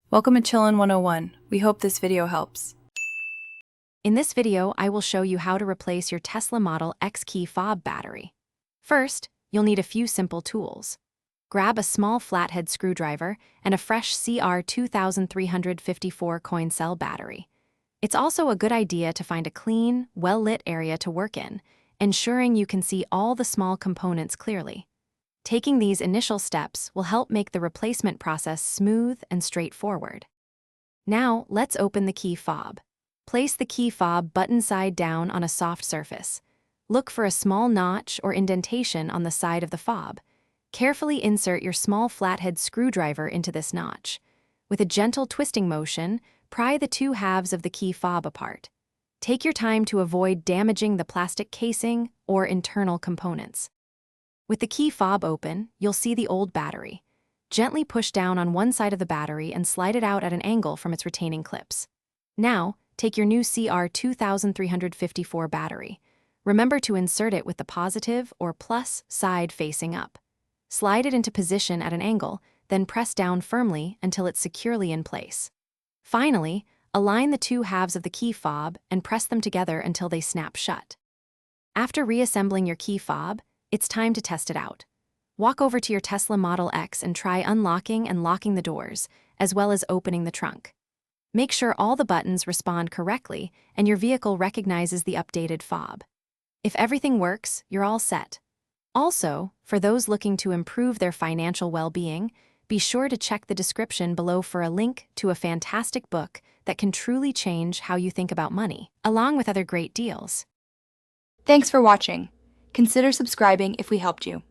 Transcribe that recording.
Welcome to Chillin' 101. We hope this video helps. In this video, I will show you how to replace your Tesla Model X key fob battery. First, you'll need a few simple tools. Grab a small flathead screwdriver and a fresh CR2354 coin cell battery. It's also a good idea to find a clean, well-lit area to work in, ensuring you can see all the small components clearly. Taking these initial steps will help make the replacement process smooth and straightforward. Now, let's open the key fob. Place the key fob button side down on a soft surface. Look for a small notch or indentation on the side of the fob. Carefully insert your small flathead screwdriver into this notch. With a gentle twisting motion, pry the two halves of the key fob apart. Take your time to avoid damaging the plastic casing or internal components. With the key fob open, you'll see the old battery. Gently push down on one side of the battery and slide it out at an angle from its retaining clips. Now, take your new CR2354 battery. Remember to insert it with the positive or plus side facing up. Slide it into position at an angle, then press down firmly until it's securely in place. Finally, align the two halves of the key fob and press them together until they snap shut. After reassembling your key fob, it's time to test it out. Walk over to your Tesla Model X and try unlocking and locking the doors, as well as opening the trunk. Make sure all the buttons respond correctly and your vehicle recognizes the updated fob. If everything works, you're all set. Also, for those looking to improve their financial well-being, be sure to check the description below for a link to a fantastic book that can truly change how you think about money, along with other great deals. Thanks for watching. Consider subscribing if we helped you.